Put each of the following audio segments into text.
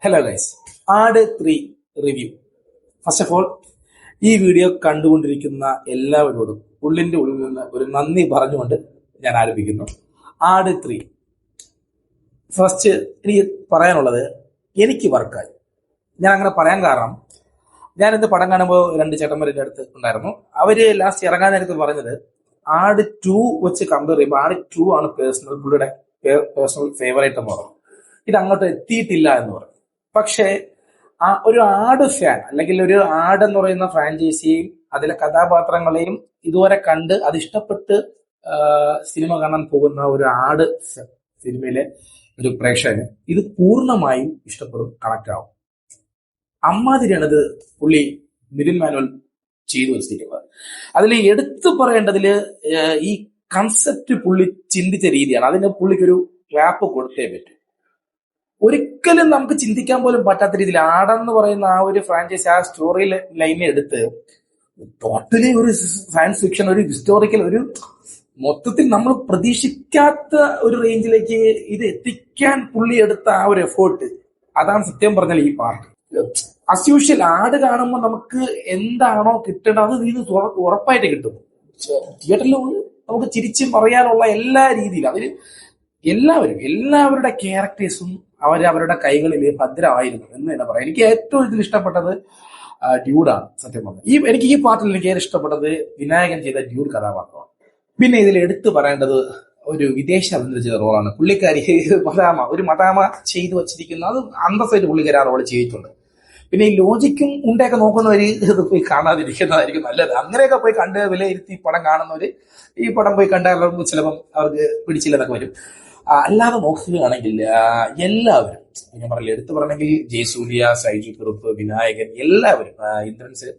Hello guys, ആട് 3 review. First of all, ഈ video കണ്ടുകൊണ്ടിരിക്കുന്ന എല്ലാവരോടും ഉള്ളിന്റെ ഉള്ളിൽ നിന്ന് ഒരു നന്ദി പറഞ്ഞുകൊണ്ട് ഞാൻ ആരംഭിക്കുന്നു. ആട് 3 ഫസ്റ്റ് എനിക്ക് പറയാനുള്ളത്, എനിക്ക് വർക്കായി. ഞാൻ അങ്ങനെ പറയാൻ കാരണം, ഞാൻ എന്ത് പടം കാണുമ്പോൾ രണ്ട് ചേട്ടന്മാരുടെ അടുത്ത് ഉണ്ടായിരുന്നു. അവര് ലാസ്റ്റ് ഇറങ്ങാൻ നേരത്ത് പറഞ്ഞത് ആട് 2 വെച്ച് കമ്പയർ ചെയ്യുമ്പോൾ ആട് 2 ആണ് പുള്ളിയുടെ പേഴ്സണൽ ഫേവറേറ്റ് എന്ന് പറഞ്ഞു. ഇത് അങ്ങോട്ട് എത്തിയിട്ടില്ല എന്ന് പറഞ്ഞു. പക്ഷേ ഒരു ആട് ഫാൻ അല്ലെങ്കിൽ ഒരു ആട് എന്ന് പറയുന്ന ഫ്രാഞ്ചൈസിയെയും അതിലെ കഥാപാത്രങ്ങളെയും ഇതുവരെ കണ്ട് അത് ഇഷ്ടപ്പെട്ട് സിനിമ കാണാൻ പോകുന്ന ഒരു ആട് സിനിമയിലെ ഒരു പ്രേക്ഷകന് ഇത് പൂർണ്ണമായും ഇഷ്ടപ്പെടും, കണക്ട് ആവും. അമ്മാതിരിയാണ് ഇത് പുള്ളി നിതിൻ മാനുവൽ ചെയ്തു വെച്ചിരിക്കുന്നത്. അതിൽ എടുത്തു പറയേണ്ടതില് ഈ കൺസെപ്റ്റ് പുള്ളി ചിന്തിച്ച രീതിയാണ്. അതിന് പുള്ളിക്കൊരു ക്ലാപ്പ് കൊടുത്തേ പറ്റും. ഒരിക്കലും നമുക്ക് ചിന്തിക്കാൻ പോലും പറ്റാത്ത രീതിയിൽ ആടെന്ന് പറയുന്ന ആ ഒരു ഫ്രാഞ്ചൈസി, ആ സ്റ്റോറി ലൈനെ എടുത്ത് ടോട്ടലി ഒരു സയൻസ് ഫിക്ഷൻ, ഒരു ഹിസ്റ്റോറിക്കൽ, ഒരു മൊത്തത്തിൽ നമ്മൾ പ്രതീക്ഷിക്കാത്ത ഒരു റേഞ്ചിലേക്ക് ഇത് എത്തിക്കാൻ പുള്ളി എടുത്ത ആ ഒരു എഫേർട്ട്, അതാണ് സത്യം പറഞ്ഞാൽ ഈ പാർട്ട്. ആസ് യൂഷ്വൽ ആട് കാണുമ്പോൾ നമുക്ക് എന്താണോ കിട്ടേണ്ടത് അത് ഇത് ഉറപ്പായിട്ട് കിട്ടും. തിയേറ്ററിൽ നമുക്ക് ചിരിച്ച് പറയാനുള്ള എല്ലാ രീതിയിലും അതിൽ എല്ലാവരുടെ ക്യാരക്ടേഴ്സും അവരുടെ കൈകളിൽ ഭദ്രമായിരുന്നു എന്ന് തന്നെ പറയാം. എനിക്ക് ഏറ്റവും ഇതിൽ ഇഷ്ടപ്പെട്ടത് ഡ്യൂഡാണ് സത്യം പറഞ്ഞത്. എനിക്ക് ഈ പാർട്ടിൽ എനിക്ക് ഏറെ ഇഷ്ടപ്പെട്ടത് വിനായകൻ ചെയ്ത ഡ്യൂഡ് കഥാപാത്രമാണ്. പിന്നെ ഇതിൽ എടുത്തു പറയേണ്ടത് ഒരു വിദേശ അഭിനന്ദ ചെയ്ത റോളാണ്. പുള്ളിക്കാരി മദാമ ചെയ്തു വച്ചിരിക്കുന്ന അത് അന്തസ്സായിട്ട് പുള്ളിക്കാരി ആ റോള് ചെയ്തിട്ടുണ്ട്. പിന്നെ ഈ ലോജിക്കും ഉണ്ടൊക്കെ നോക്കുന്നവര് ഇത് പോയി കാണാതിരിക്കുന്നതായിരിക്കും നല്ലത്. അങ്ങനെയൊക്കെ പോയി കണ്ട് വിലയിരുത്തി പടം കാണുന്നവര് ഈ പടം പോയി കണ്ടാൽ ചിലപ്പം അവർക്ക് പിടിച്ചില്ലെന്നൊക്കെ വരും. അല്ലാതെ നോക്കുകയാണെങ്കിൽ എല്ലാവരും, ഞാൻ പറയില്ല, എടുത്തു പറഞ്ഞെങ്കിൽ ജയസൂര്യ, സൈജു കുറുപ്പ്, വിനായകൻ, എല്ലാവരും, ഇന്ദ്രൻസ്,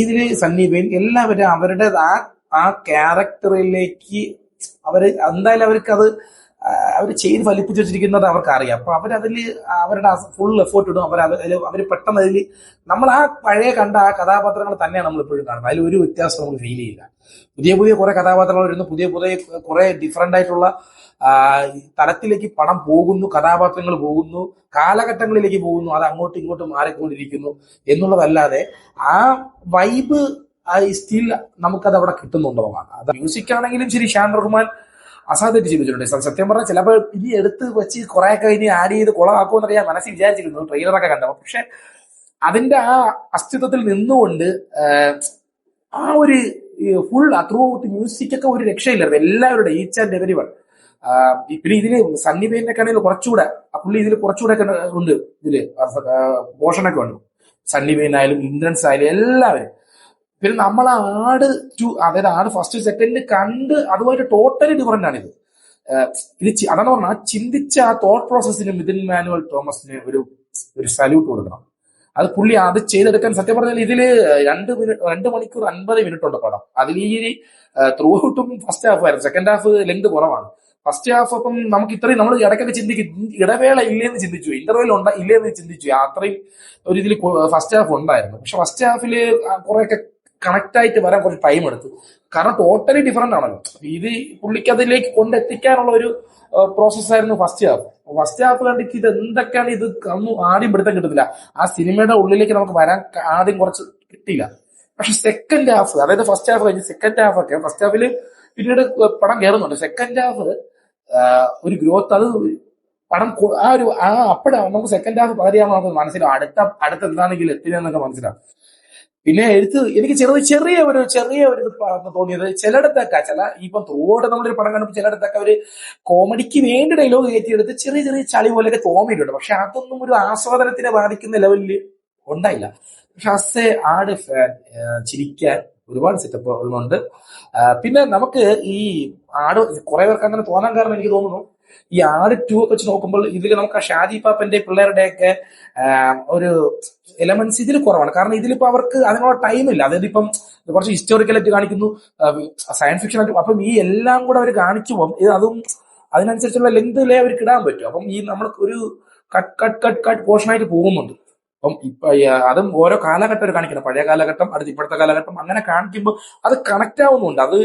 ഇതില് സണ്ണി വെയിൻ, എല്ലാവരും അവരുടെ ആ ക്യാരക്ടറിലേക്ക് എന്തായാലും അവർ ചെയ്ത് ഫലിപ്പിച്ചു വെച്ചിരിക്കുന്നത് അവർക്ക് അറിയാം. അപ്പൊ അവരതിൽ അവരുടെ ഫുൾ എഫേർട്ട് ഇടും. അവർ പെട്ടെന്ന് അതിൽ നമ്മൾ ആ പഴയ കണ്ട ആ കഥാപാത്രങ്ങൾ തന്നെയാണ് നമ്മൾ ഇപ്പോഴും കാണുന്നത്. അതിൽ ഒരു വ്യത്യാസം നമുക്ക് ഫീൽ ചെയ്യില്ല. പുതിയ കുറെ കഥാപാത്രങ്ങൾ വരുന്നു, പുതിയ കുറെ ഡിഫറെന്റ് ആയിട്ടുള്ള തലത്തിലേക്ക് പടം പോകുന്നു, കഥാപാത്രങ്ങൾ പോകുന്നു, കാലഘട്ടങ്ങളിലേക്ക് പോകുന്നു, അത് അങ്ങോട്ടും ഇങ്ങോട്ടും മാറിക്കൊണ്ടിരിക്കുന്നു എന്നുള്ളതല്ലാതെ ആ വൈബ് സ്റ്റിൽ നമുക്കത് അവിടെ കിട്ടുന്നുണ്ടോന്നാണ്. അത് മ്യൂസിക് ആണെങ്കിലും ശരി, ഷാൻ റഹ്മാൻ അസാധ്യമായിട്ട് ചെയ്തിട്ടുണ്ട്. സത്യം പറഞ്ഞാൽ ചിലപ്പോൾ ഇനി എടുത്ത് വെച്ച് കുറെയൊക്കെ ഇനി ആഡ് ചെയ്ത് കുളമാക്കുമെന്നൊക്കെ ഞാൻ മനസ്സിൽ വിചാരിച്ചിരുന്നു ട്രെയിലറൊക്കെ കണ്ടപ്പോൾ. പക്ഷെ അതിന്റെ ആ അസ്തിത്വത്തിൽ നിന്നുകൊണ്ട് ആ ഒരു ഫുൾ ത്രൂ ഔട്ട് മ്യൂസിക് ഒക്കെ ഒരു രക്ഷയില്ലായിരുന്നു. എല്ലാവരുടെ ഈച്ച് ആൻഡ് എവരി വൺ. പിന്നെ ഇതില് സണ്ണി വെയിനൊക്കെ ആണെങ്കിൽ കുറച്ചുകൂടെ പുള്ളി ഇതിൽ കുറച്ചുകൂടെ ഒക്കെ ഉണ്ട്. ഇതില് പോഷനൊക്കെ ഉണ്ട്. സണ്ണി വെയിൻ ആയാലും ഇന്ദ്രൻസ് ആയാലും എല്ലാവരും. പിന്നെ നമ്മൾ ആട് 2, അതായത് ആട് ഫസ്റ്റ് സെക്കൻഡ് കണ്ട് അതുമായിട്ട് ടോട്ടലി ഡിഫറന്റ് ആണ് ഇത്. അതാണ് പറഞ്ഞാൽ ചിന്തിച്ച ആ തോട്ട് പ്രോസസ്സിന് മിഥുൻ മാനുവൽ തോമസിന് ഒരു സല്യൂട്ട് കൊടുക്കണം. അത് പുള്ളി അത് ചെയ്തെടുക്കാൻ സത്യം പറഞ്ഞാൽ ഇതില് 2 മണിക്കൂർ 50 മിനിറ്റ് ഉണ്ട് പടം. അതിൽ ഈ ത്രൂ ഔട്ടും ഫസ്റ്റ് ഹാഫ് ആയിരുന്നു. സെക്കൻഡ് ഹാഫ് ലെങ്ത് കുറവാണ്. ഫസ്റ്റ് ഹാഫ് അപ്പം നമുക്ക് ഇത്രയും നമ്മൾ ഇടയ്ക്കൊക്കെ ചിന്തിക്കും, ഇടവേള ഇല്ലേന്ന് ചിന്തിച്ചു, ഇന്റർവെൽ ഇല്ലേന്ന് ചിന്തിച്ചു. അത്രയും ഒരു ഇതിൽ ഫസ്റ്റ് ഹാഫ് ഉണ്ടായിരുന്നു. പക്ഷെ ഫസ്റ്റ് ഹാഫില് കുറെയൊക്കെ കണക്ട് ആയിട്ട് വരാൻ കുറച്ച് ടൈം എടുത്തു. കാരണം ടോട്ടലി ഡിഫറന്റ് ആണല്ലോ. ഇത് പുള്ളിക്ക് അതിലേക്ക് കൊണ്ടെത്തിക്കാനുള്ള ഒരു പ്രോസസ്സായിരുന്നു ഫസ്റ്റ് ഹാഫ്. ഫസ്റ്റ് ഹാഫ് കണ്ടിട്ട് ഇത് എന്തൊക്കെയാണ്, ഇത് ആദ്യം പിടുത്തം കിട്ടുന്നില്ല. ആ സിനിമയുടെ ഉള്ളിലേക്ക് നമുക്ക് വരാൻ ആദ്യം കുറച്ച് കിട്ടിയില്ല. പക്ഷെ സെക്കൻഡ് ഹാഫ്, അതായത് ഫസ്റ്റ് ഹാഫ് കഴിഞ്ഞ് സെക്കൻഡ് ഹാഫ് ഒക്കെ, ഫസ്റ്റ് ഹാഫില് പിന്നീട് പടം കയറുന്നുണ്ട്. സെക്കൻഡ് ഹാഫ് ഒരു ഗ്രോത്ത്, അത് പടം അപ്പോഴാണ് നമുക്ക് സെക്കൻഡ് ഹാഫ് പകുതിയാകുമ്പോൾ നമുക്ക് മനസ്സിലാവും അടുത്ത എന്താണെങ്കിലും എത്തില്ലെന്നൊക്കെ മനസ്സിലാവും. പിന്നെ എനിക്ക് ചെറിയ ഒരു തോന്നിയത് ചിലയിടത്തൊക്കെ, ഇപ്പം ത്രൂവോട്ട് നമ്മളൊരു പടം കണ്ടപ്പോൾ ചിലയിടത്തൊക്കെ ഒരു കോമഡിക്ക് വേണ്ടി ഡയലോഗ് കയറ്റിയെടുത്ത് ചെറിയ ചളി പോലെയൊക്കെ തോന്നിയിട്ടുണ്ട്. പക്ഷെ അതൊന്നും ഒരു ആസ്വാദനത്തിനെ ബാധിക്കുന്ന ലെവലിൽ ഉണ്ടായില്ല. പക്ഷെ അസേ ആട് ഫാൻ ചിരിക്കാൻ ഒരുപാട് സെറ്റപ്പ് ഉണ്ട്. പിന്നെ നമുക്ക് ഈ ആട് കുറെ പേർക്ക് അങ്ങനെ തോന്നാൻ കാരണം എനിക്ക് തോന്നുന്നു ഈ ആട് 2 ഒക്കെ വെച്ച് നോക്കുമ്പോൾ ഇതിൽ നമുക്ക് ആ ഷാജി പാപ്പന്റെ പിള്ളേരുടെയൊക്കെ ഒരു എലമെന്റ്സ് ഇതിൽ കുറവാണ്. കാരണം ഇതിലിപ്പോ അവർക്ക് അതിനുള്ള ടൈമില്ല. അതായത് ഇപ്പം കുറച്ച് ഹിസ്റ്റോറിക്കലായിട്ട് കാണിക്കുന്നു, സയൻസ് ഫിക്ഷൻ ആയിട്ട്, അപ്പം ഈ എല്ലാം കൂടെ അവർ കാണിക്കുമ്പോൾ അതും അതിനനുസരിച്ചുള്ള ലെങ്തിലേ അവർക്ക് ഇടാൻ പറ്റും. അപ്പം ഈ നമ്മൾ ഒരു കട്ട് പോർഷനായിട്ട് പോകുന്നുണ്ട്. അപ്പം അതും ഓരോ കാലഘട്ടം കാണിക്കണം. പഴയ കാലഘട്ടം, അടുത്ത് ഇപ്പോഴത്തെ കാലഘട്ടം, അങ്ങനെ കാണിക്കുമ്പോൾ അത് കണക്ട് ആവുന്നുണ്ട്. അത്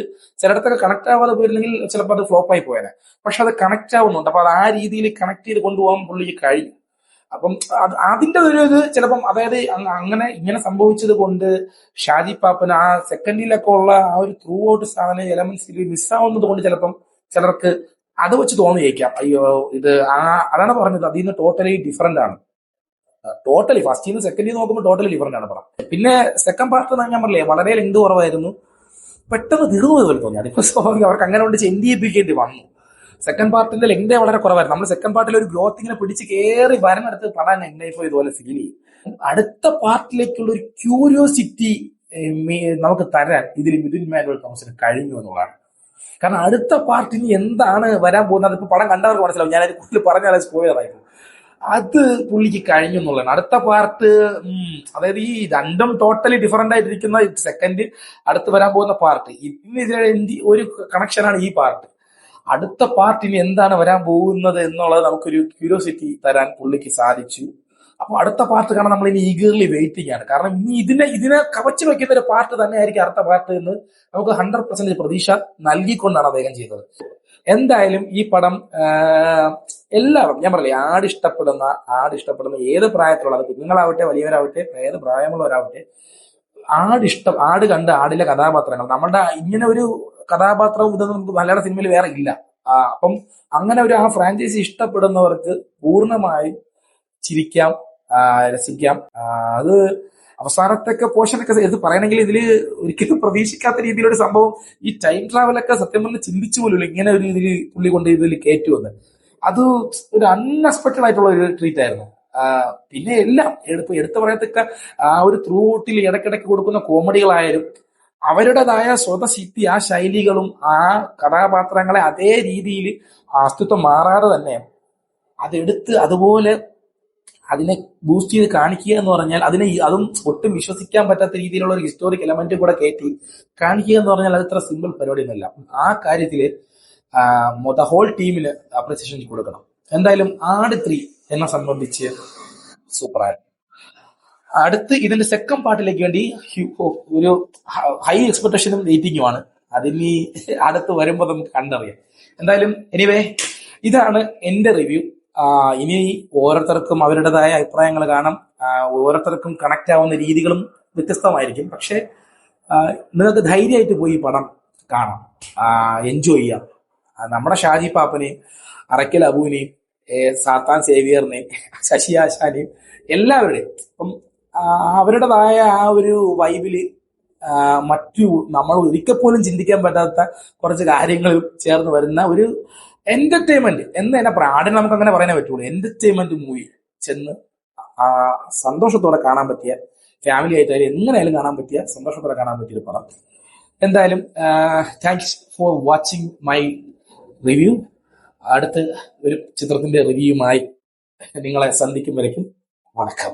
ചിലയിടത്തൊക്കെ കണക്ട് ആവാതെ പോയില്ലെങ്കിൽ ചിലപ്പോൾ അത് ഫ്ലോപ്പായി പോയാലേ. പക്ഷെ അത് കണക്ട് ആവുന്നുണ്ട്. അപ്പൊ അത് ആ രീതിയിൽ കണക്ട് ചെയ്ത് കൊണ്ടുപോകാൻ പുള്ളിക്ക് കഴിയും. അപ്പം അതിന്റെ ഒരു ഇത് ചിലപ്പം അതായത് അങ്ങനെ ഇങ്ങനെ സംഭവിച്ചത് കൊണ്ട് ഷാജി പാപ്പന് ആ സെക്കൻഡിലൊക്കെ ഉള്ള ആ ഒരു ത്രൂ ഔട്ട് സാധനം എലമെന്റ്സിൽ മിസ്സാവുന്നത് കൊണ്ട് ചിലപ്പം ചിലർക്ക് അത് വെച്ച് തോന്നിയേക്കാം, അയ്യോ ഇത് അതാണ് പറഞ്ഞത്, അതിൽ നിന്ന് ടോട്ടലി ഡിഫറെന്റ് ആണ്. ടോട്ടലി ഫസ്റ്റിൽ നിന്ന് സെക്കൻഡിൽ നോക്കുമ്പോൾ ടോട്ടലി ഡിഫറെന്റ് ആണ് പടം. പിന്നെ സെക്കൻഡ് പാർട്ട് ഞാൻ പറഞ്ഞില്ലേ വളരെ ലെങ്ത് കുറവായിരുന്നു, പെട്ടെന്ന് തീർന്നത് പോലെ തോന്നി. അതിപ്പോ സ്വാഭാവികം അവർക്ക് അങ്ങനെ കൊണ്ട് ചെൻഡ് ചെയ്യിപ്പിക്കേണ്ടി വന്നു. സെക്കൻഡ് പാർട്ടിന്റെ ലെങ്തേ വളരെ കുറവായിരുന്നു. നമ്മൾ സെക്കൻഡ് പാർട്ടിൽ ഒരു ഗ്രോത്ത് ഇങ്ങനെ പിടിച്ച് കയറി വരുന്നിടത്ത് പടം എങ്ങനെയോ ഇതുപോലെ ഫീൽ ചെയ്യും. അടുത്ത പാർട്ടിലേക്കുള്ള ഒരു ക്യൂരിയോസിറ്റി നമുക്ക് തരാൻ ഇതിൽ മിഥുൻ മാനുവൽ തോമസിന് കഴിഞ്ഞു എന്നുള്ളതാണ്. കാരണം അടുത്ത പാർട്ടിന് എന്താണ് വരാൻ പോകുന്നത് ഇപ്പൊ പടം കണ്ടവർക്ക് മനസ്സിലാവും. ഞാൻ അതിന് കൂടുതൽ പറഞ്ഞാൽ സ്പോയിലറായിരുന്നു. അത് പുള്ളിക്ക് കഴിഞ്ഞു എന്നുള്ളതാണ്. അടുത്ത പാർട്ട് അതായത് ഈ രണ്ടും ടോട്ടലി ഡിഫറെന്റ് ആയിട്ടിരിക്കുന്ന സെക്കൻഡ് അടുത്ത് വരാൻ പോകുന്ന പാർട്ട് ഇതിന് ഒരു കണക്ഷനാണ് ഈ പാർട്ട്. അടുത്ത പാർട്ടിന് എന്താണ് വരാൻ പോകുന്നത് എന്നുള്ളത് നമുക്കൊരു ക്യൂരിയോസിറ്റി തരാൻ പുള്ളിക്ക് സാധിച്ചു. അപ്പൊ അടുത്ത പാർട്ട് കാണാൻ നമ്മൾ ഇനി ഈഗർലി വെയിറ്റിംഗ് ആണ്. കാരണം ഇനി ഇതിനെ കവച്ചു വെക്കുന്ന ഒരു പാർട്ട് തന്നെ ആയിരിക്കും അടുത്ത പാർട്ട് എന്ന് നമുക്ക് 100% പ്രതീക്ഷ നൽകിക്കൊണ്ടാണ് അദ്ദേഹം ചെയ്തത്. എന്തായാലും ഈ പടം എല്ലാവരും ഞാൻ പറയില്ലേ ആട് ഇഷ്ടപ്പെടുന്ന ഏത് പ്രായത്തിലുള്ള കുഞ്ഞുങ്ങളാവട്ടെ വലിയവരാവട്ടെ ഏത് പ്രായമുള്ളവരാവട്ടെ ആട് കണ്ട് ആടിലെ കഥാപാത്രങ്ങൾ നമ്മളുടെ ഇങ്ങനെ ഒരു കഥാപാത്രവും ഇതൊന്നും നമുക്ക് മലയാള സിനിമയിൽ വേറെ ഇല്ല. അപ്പം അങ്ങനെ ഒരു ആ ഫ്രാഞ്ചൈസി ഇഷ്ടപ്പെടുന്നവർക്ക് പൂർണ്ണമായും ചിരിക്കാം, രസിക്കാം. അത് അവസാനത്തൊക്കെ പോർഷനൊക്കെ എടുത്ത് പറയണമെങ്കിൽ ഇതിൽ ഒരിക്കലും പ്രതീക്ഷിക്കാത്ത രീതിയിലൊരു സംഭവം, ഈ ടൈം ട്രാവലൊക്കെ സത്യം പറഞ്ഞ് ചിന്തിച്ചു പോലും ഇങ്ങനെ ഒരു ഇതിൽ പുള്ളി കൊണ്ട് ഇതിൽ കയറ്റുവന്ന്. അത് ഒരു അൺഎക്സ്പെക്ടഡ് ആയിട്ടുള്ള ഒരു ട്രീറ്റ് ആയിരുന്നു. പിന്നെ എല്ലാം എടുത്തു പറയത്തക്ക ആ ഒരു ത്രൂ ഔട്ടിൽ ഇടയ്ക്കിടയ്ക്ക് കൊടുക്കുന്ന കോമഡികളായാലും അവരുടേതായ സ്വതസിദ്ധി ആ ശൈലികളും ആ കഥാപാത്രങ്ങളെ അതേ രീതിയിൽ അസ്തിത്വം മാറാതെ തന്നെ അതെടുത്ത് അതുപോലെ അതിനെ ബൂസ്റ്റ് ചെയ്ത് കാണിക്കുക എന്ന് പറഞ്ഞാൽ അതും ഒട്ടും വിശ്വസിക്കാൻ പറ്റാത്ത രീതിയിലുള്ള ഒരു ഹിസ്റ്റോറിക് എലമെന്റ് കൂടെ കയറ്റി കാണിക്കുക എന്ന് പറഞ്ഞാൽ അത് ഇത്ര സിമ്പിൾ പരിപാടിയൊന്നുമില്ല. ആ കാര്യത്തില് ദ ഹോൾ ടീമിന് അപ്രിസിയേഷൻ കൊടുക്കണം. എന്തായാലും ആട് 3 എന്നെ സംബന്ധിച്ച് സൂപ്പറായിരുന്നു. അടുത്ത് ഇതിന്റെ സെക്കൻഡ് പാർട്ടിലേക്ക് വേണ്ടി ഒരു ഹൈ എക്സ്പെക്ടേഷനും വെയിറ്റിംഗുമാണ്. അതിനി അടുത്ത് വരുമ്പോൾ നമുക്ക് കണ്ടറിയാം. എന്തായാലും എനിവേ ഇതാണ് എന്റെ റിവ്യൂ. ഇനി ഓരോരുത്തർക്കും അവരുടേതായ അഭിപ്രായങ്ങൾ കാണാം, ഓരോരുത്തർക്കും കണക്ട് ആവുന്ന രീതികളും വ്യത്യസ്തമായിരിക്കും. പക്ഷെ നിങ്ങൾക്ക് ധൈര്യമായിട്ട് പോയി പടം കാണാം, എൻജോയ് ചെയ്യാം. നമ്മുടെ ഷാജി പാപ്പനെയും അറക്കൽ അബുവിനെയും സാത്താൻ സേവിയറിനെയും ശശി ആശാനെയും എല്ലാവരുടെയും ഇപ്പം അവരുടേതായ ആ ഒരു വൈബില് മറ്റു നമ്മൾ ഒരിക്കൽ പോലും ചിന്തിക്കാൻ പറ്റാത്ത കുറച്ച് കാര്യങ്ങളും ചേർന്ന് വരുന്ന ഒരു എന്റർടൈൻമെന്റ് എന്ന് തന്നെ പറയാം. ആടിന് നമുക്ക് അങ്ങനെ പറയാനേ പറ്റുള്ളൂ. എന്റർടൈൻമെന്റ് മൂവി ചെന്ന് സന്തോഷത്തോടെ കാണാൻ പറ്റിയ, ഫാമിലി ആയിട്ടായാലും എങ്ങനെയായാലും കാണാൻ പറ്റിയ, സന്തോഷത്തോടെ കാണാൻ പറ്റിയൊരു പടം. എന്തായാലും thanks for watching my review. അടുത്ത ഒരു ചിത്രത്തിന്റെ റിവ്യൂമായി നിങ്ങളെ സന്ധിക്കും വരയ്ക്കും വണക്കം.